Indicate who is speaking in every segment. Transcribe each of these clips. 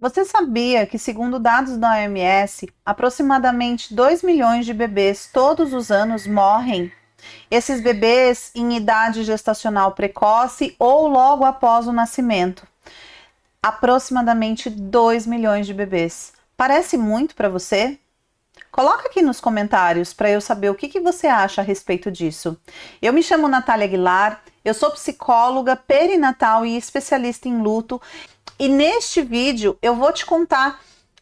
Speaker 1: Você sabia que, segundo dados da OMS, aproximadamente 2 milhões de bebês todos os anos morrem? Esses bebês em idade gestacional precoce ou logo após o nascimento. Aproximadamente 2 milhões de bebês. Parece muito para você? Coloca aqui nos comentários para eu saber o que você acha a respeito disso. Eu me chamo Natália Aguilar, eu sou psicóloga perinatal e especialista em luto. E neste vídeo eu vou te contar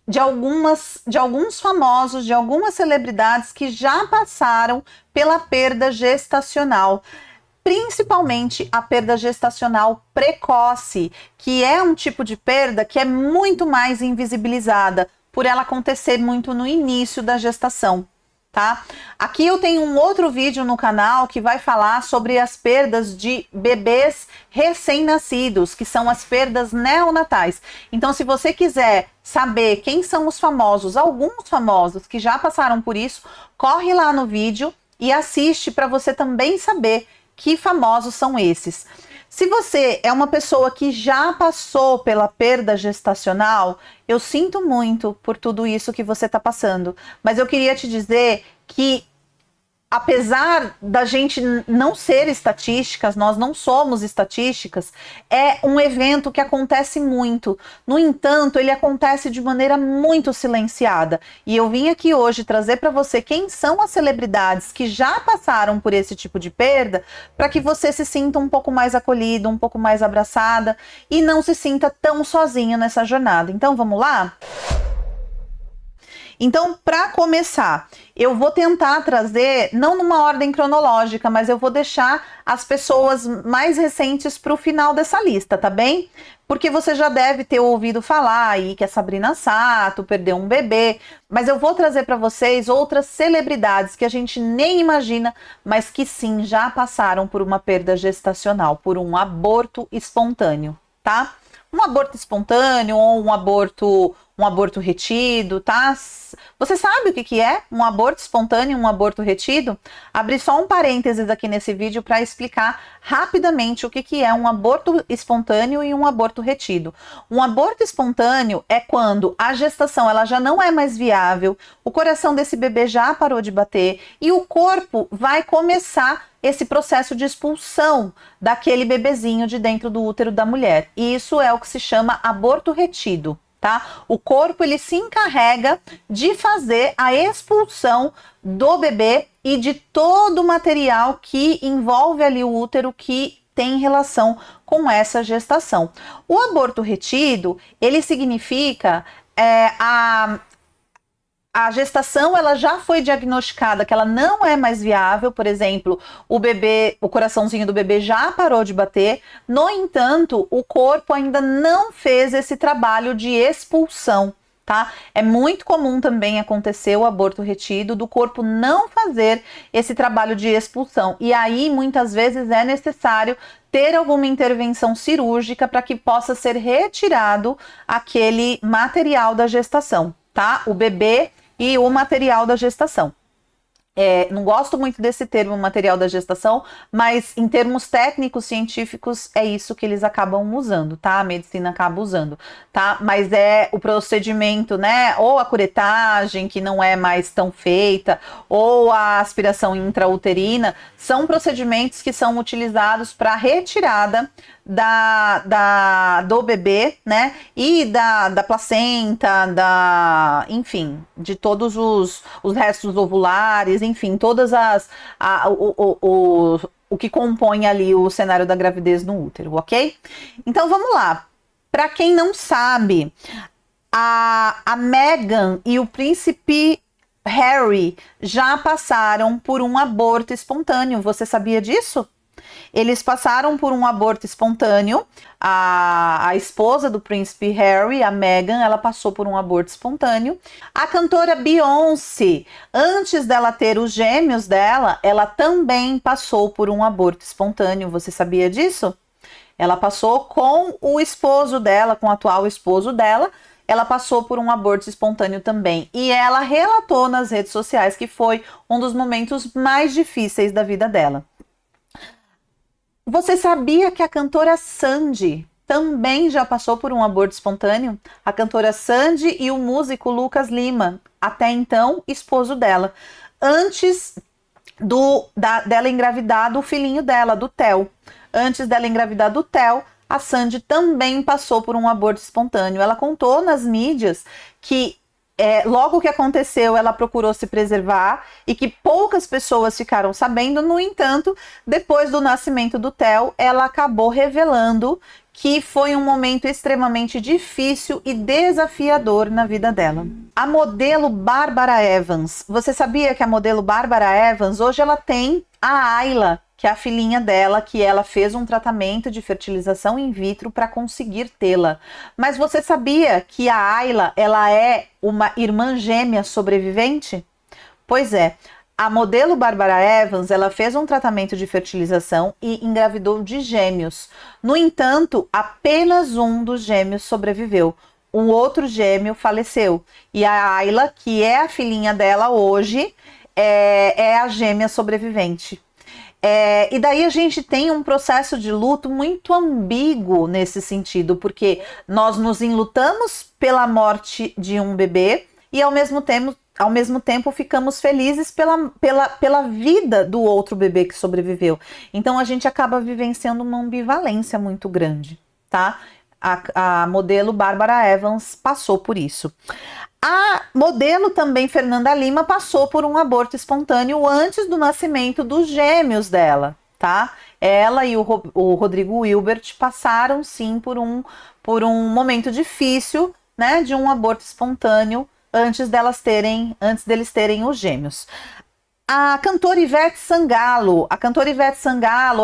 Speaker 1: de alguns famosos, de algumas celebridades que já passaram pela perda gestacional. Principalmente a perda gestacional precoce, que é um tipo de perda que é muito mais invisibilizada, por ela acontecer muito no início da gestação. Tá? Aqui eu tenho um outro vídeo no canal que vai falar sobre as perdas de bebês recém-nascidos, que são as perdas neonatais. Então, se você quiser saber quem são os famosos, alguns famosos que já passaram por isso, corre lá no vídeo e assiste para você também saber que famosos são esses. Se você é uma pessoa que já passou pela perda gestacional, eu sinto muito por tudo isso que você está passando. Mas eu queria te dizer que, apesar da gente não ser estatísticas, nós não somos estatísticas, é um evento que acontece muito. No entanto, ele acontece de maneira muito silenciada. E eu vim aqui hoje trazer para você quem são as celebridades que já passaram por esse tipo de perda, para que você se sinta um pouco mais acolhida, um pouco mais abraçada e não se sinta tão sozinho nessa jornada. Então, vamos lá? Então, para começar, eu vou tentar trazer, não numa ordem cronológica, mas eu vou deixar as pessoas mais recentes para o final dessa lista, tá bem? Porque você já deve ter ouvido falar aí que a Sabrina Sato perdeu um bebê, mas eu vou trazer para vocês outras celebridades que a gente nem imagina, mas que sim, já passaram por uma perda gestacional, por um aborto espontâneo, tá? Um aborto espontâneo ou um aborto retido, tá? Você sabe o que é um aborto espontâneo e um aborto retido? Abri só um parênteses aqui nesse vídeo para explicar rapidamente o que é um aborto espontâneo e um aborto retido. Um aborto espontâneo é quando a gestação ela já não é mais viável, o coração desse bebê já parou de bater e o corpo vai começar esse processo de expulsão daquele bebezinho de dentro do útero da mulher. E isso é o que se chama aborto retido, tá? O corpo ele se encarrega de fazer a expulsão do bebê e de todo o material que envolve ali o útero que tem relação com essa gestação. O aborto retido, ele significa a gestação ela já foi diagnosticada que ela não é mais viável, por exemplo, o coraçãozinho do bebê já parou de bater, no entanto, o corpo ainda não fez esse trabalho de expulsão, tá? É muito comum também acontecer o aborto retido, do corpo não fazer esse trabalho de expulsão, e aí muitas vezes é necessário ter alguma intervenção cirúrgica para que possa ser retirado aquele material da gestação, tá? O bebê e o material da gestação. Não gosto muito desse termo material da gestação, mas em termos técnicos científicos é isso que eles acabam usando, tá? A medicina acaba usando, tá? Mas é o procedimento, né? Ou a curetagem, que não é mais tão feita, ou a aspiração intrauterina, são procedimentos que são utilizados para retirada do bebê, né? E da placenta, enfim, de todos os restos ovulares, enfim, todas o que compõe ali o cenário da gravidez no útero, ok? Então vamos lá. Para quem não sabe, a Meghan e o príncipe Harry já passaram por um aborto espontâneo. Você sabia disso? Eles passaram por um aborto espontâneo. A esposa do príncipe Harry, a Meghan, ela passou por um aborto espontâneo. A cantora Beyoncé, antes dela ter os gêmeos dela, ela também passou por um aborto espontâneo. Você sabia disso? Ela passou com o esposo dela, com o atual esposo dela. Ela passou por um aborto espontâneo também. E ela relatou nas redes sociais que foi um dos momentos mais difíceis da vida dela. Você sabia que a cantora Sandy também já passou por um aborto espontâneo, a cantora Sandy e o músico Lucas Lima, até então esposo dela, antes dela engravidar do filhinho dela, do Theo. Antes dela engravidar do Theo, a Sandy também passou por um aborto espontâneo. Ela contou nas mídias que logo que aconteceu, ela procurou se preservar e que poucas pessoas ficaram sabendo. No entanto, depois do nascimento do Theo, ela acabou revelando que foi um momento extremamente difícil e desafiador na vida dela. A modelo Bárbara Evans. Você sabia que a modelo Bárbara Evans, hoje ela tem a Ayla, que é a filhinha dela, que ela fez um tratamento de fertilização in vitro para conseguir tê-la. Mas você sabia que a Ayla, ela é uma irmã gêmea sobrevivente? Pois é. A modelo Bárbara Evans, ela fez um tratamento de fertilização e engravidou de gêmeos. No entanto, apenas um dos gêmeos sobreviveu. Um outro gêmeo faleceu. E a Ayla, que é a filhinha dela hoje, é a gêmea sobrevivente. E daí a gente tem um processo de luto muito ambíguo nesse sentido, porque nós nos enlutamos pela morte de um bebê e ao mesmo tempo ficamos felizes pela vida do outro bebê que sobreviveu. Então a gente acaba vivenciando uma ambivalência muito grande, tá? A modelo Bárbara Evans passou por isso. A modelo também Fernanda Lima passou por um aborto espontâneo antes do nascimento dos gêmeos dela, tá? Ela e o Rodrigo Wilbert passaram sim por um momento difícil, né, de um aborto espontâneo antes deles terem os gêmeos. A cantora Ivete Sangalo,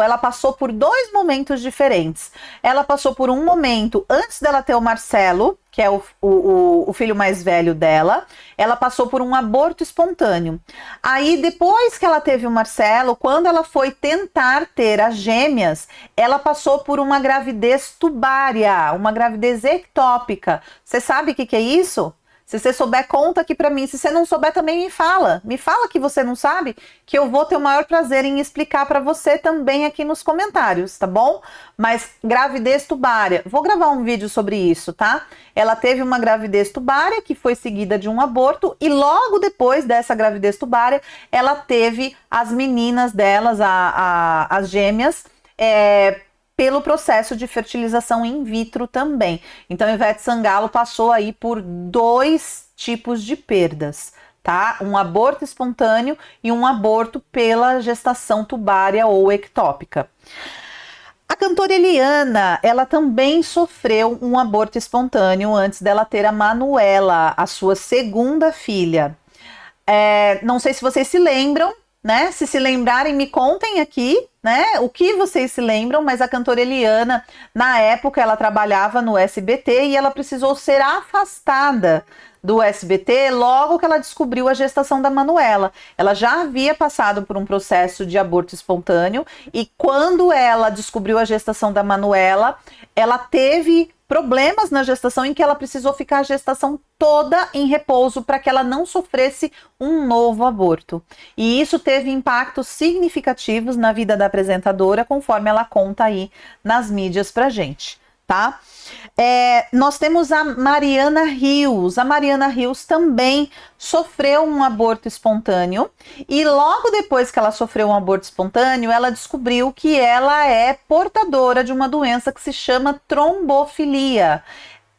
Speaker 1: ela passou por dois momentos diferentes. Ela passou por um momento antes dela ter o Marcelo, que é o filho mais velho dela. Ela passou por um aborto espontâneo. Aí, depois que ela teve o Marcelo, quando ela foi tentar ter as gêmeas, ela passou por uma gravidez tubária, uma gravidez ectópica. Você sabe o que é isso? Se você souber, conta aqui pra mim. Se você não souber, também me fala. Me fala que você não sabe, que eu vou ter o maior prazer em explicar pra você também aqui nos comentários, tá bom? Mas gravidez tubária, vou gravar um vídeo sobre isso, tá? Ela teve uma gravidez tubária que foi seguida de um aborto e logo depois dessa gravidez tubária, ela teve as meninas delas, as gêmeas, pelo processo de fertilização in vitro também. Então, Ivete Sangalo passou aí por dois tipos de perdas, tá? Um aborto espontâneo e um aborto pela gestação tubária ou ectópica. A cantora Eliana, ela também sofreu um aborto espontâneo antes dela ter a Manuela, a sua segunda filha. Não sei se vocês se lembram, né? Se lembrarem, me contem aqui, né? O que vocês se lembram, mas a cantora Eliana, na época, ela trabalhava no SBT e ela precisou ser afastada do SBT logo que ela descobriu a gestação da Manuela. Ela já havia passado por um processo de aborto espontâneo e quando ela descobriu a gestação da Manuela, ela teve problemas na gestação em que ela precisou ficar a gestação toda em repouso para que ela não sofresse um novo aborto. E isso teve impactos significativos na vida da apresentadora, conforme ela conta aí nas mídias pra gente, tá? Nós temos a Mariana Rios. A Mariana Rios também sofreu um aborto espontâneo e logo depois que ela sofreu um aborto espontâneo, ela descobriu que ela é portadora de uma doença que se chama trombofilia.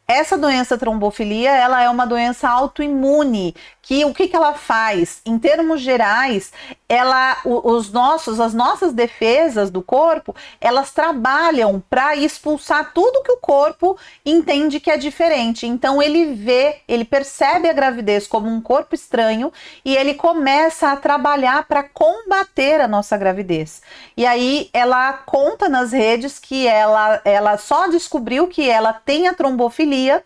Speaker 1: Essa doença trombofilia, ela é uma doença autoimune, que o que ela faz? Em termos gerais, as nossas defesas do corpo, elas trabalham para expulsar tudo que o corpo entende que é diferente. Então ele percebe a gravidez como um corpo estranho e ele começa a trabalhar para combater a nossa gravidez. E aí ela conta nas redes que ela só descobriu que ela tem a trombofilia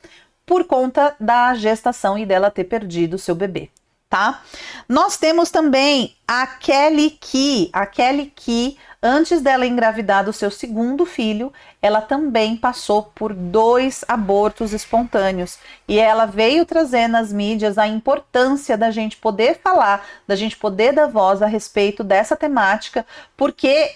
Speaker 1: por conta da gestação e dela ter perdido o seu bebê, tá? Nós temos também a Kelly Key. A Kelly Key, antes dela engravidar do seu segundo filho, ela também passou por 2 abortos espontâneos. E ela veio trazer nas mídias a importância da gente poder falar, da gente poder dar voz a respeito dessa temática, porque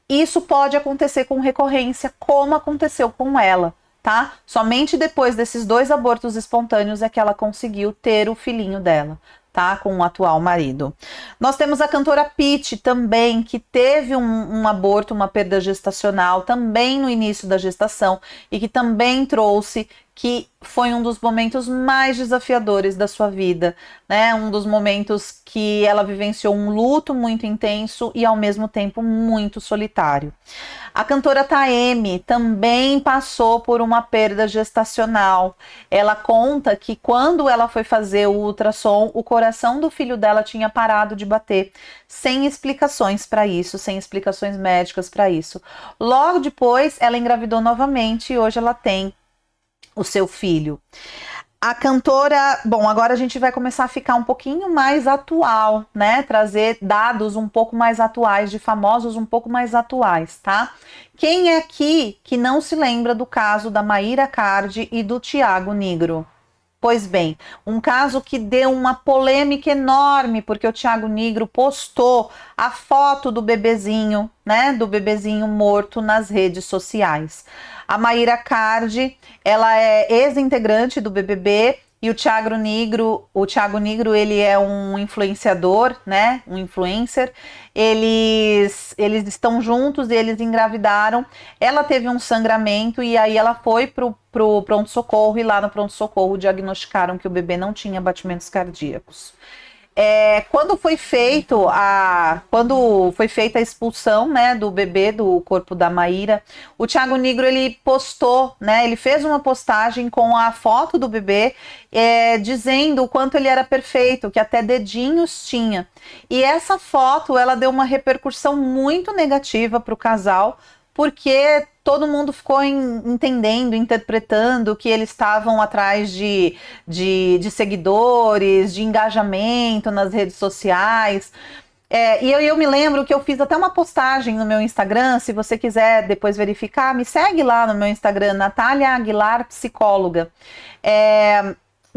Speaker 1: isso pode acontecer com recorrência, como aconteceu com ela, tá? Somente depois desses 2 abortos espontâneos é que ela conseguiu ter o filhinho dela, tá? Com o atual marido. Nós temos a cantora Pitty também, que teve um aborto, uma perda gestacional, também no início da gestação, e que também trouxe que foi um dos momentos mais desafiadores da sua vida, né? Um dos momentos que ela vivenciou um luto muito intenso e ao mesmo tempo muito solitário. A cantora Taeme também passou por uma perda gestacional. Ela conta que quando ela foi fazer o ultrassom, o coração do filho dela tinha parado de bater, sem explicações para isso, sem explicações médicas para isso. Logo depois, ela engravidou novamente e hoje ela tem o seu filho. A cantora, bom, agora a gente vai começar a ficar um pouquinho mais atual, né? Trazer dados um pouco mais atuais, de famosos um pouco mais atuais, tá? Quem é aqui que não se lembra do caso da Mayra Card e do Thiago Nigro? Pois bem, um caso que deu uma polêmica enorme, porque o Thiago Nigro postou a foto do bebezinho, né? Do bebezinho morto nas redes sociais. A Mayra Card, ela é ex-integrante do BBB e o Thiago Nigro, ele é um influenciador, né? Um influencer. Eles estão juntos e eles engravidaram. Ela teve um sangramento e aí ela foi pro pronto-socorro e lá no pronto-socorro diagnosticaram que o bebê não tinha batimentos cardíacos. Quando foi feita a expulsão, né, do bebê do corpo da Mayra, o Thiago Nigro, ele postou, né, ele fez uma postagem com a foto do bebê, dizendo o quanto ele era perfeito, que até dedinhos tinha. E essa foto, ela deu uma repercussão muito negativa para o casal, porque todo mundo ficou entendendo, interpretando que eles estavam atrás de seguidores, de engajamento nas redes sociais. E eu me lembro que eu fiz até uma postagem no meu Instagram, se você quiser depois verificar, me segue lá no meu Instagram, Natália Aguilar Psicóloga.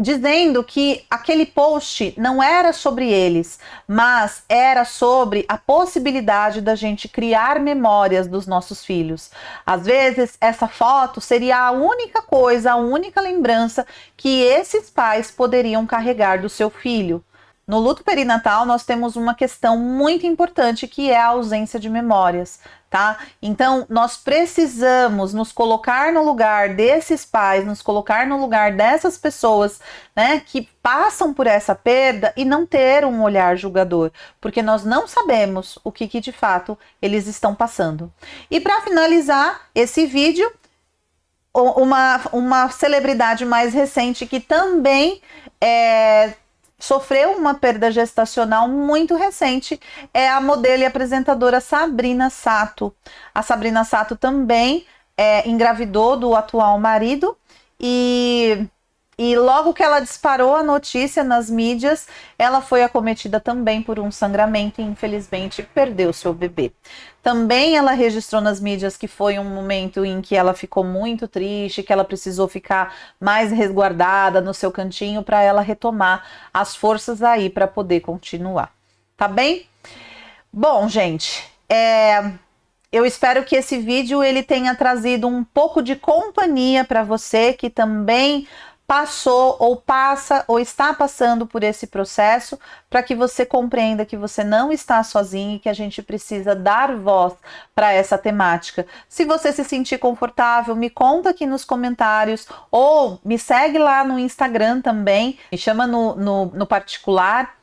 Speaker 1: Dizendo que aquele post não era sobre eles, mas era sobre a possibilidade da gente criar memórias dos nossos filhos. Às vezes, essa foto seria a única coisa, a única lembrança que esses pais poderiam carregar do seu filho. No luto perinatal, nós temos uma questão muito importante, que é a ausência de memórias, tá? Então, nós precisamos nos colocar no lugar desses pais, nos colocar no lugar dessas pessoas, né, que passam por essa perda e não ter um olhar julgador, porque nós não sabemos o que de fato eles estão passando. E para finalizar esse vídeo, uma celebridade mais recente que também sofreu uma perda gestacional muito recente é a modelo e apresentadora Sabrina Sato. A Sabrina Sato também engravidou do atual marido e logo que ela disparou a notícia nas mídias, ela foi acometida também por um sangramento e infelizmente perdeu seu bebê. Também ela registrou nas mídias que foi um momento em que ela ficou muito triste, que ela precisou ficar mais resguardada no seu cantinho para ela retomar as forças aí para poder continuar. Tá bem? Bom, gente, eu espero que esse vídeo ele tenha trazido um pouco de companhia para você que também passou ou passa ou está passando por esse processo, para que você compreenda que você não está sozinho e que a gente precisa dar voz para essa temática. Se você se sentir confortável, me conta aqui nos comentários ou me segue lá no Instagram também, me chama no particular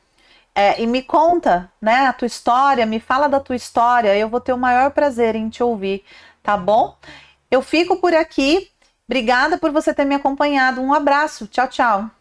Speaker 1: e me conta, né, a tua história, me fala da tua história, eu vou ter o maior prazer em te ouvir, tá bom? Eu fico por aqui. Obrigada por você ter me acompanhado. Um abraço. Tchau, tchau.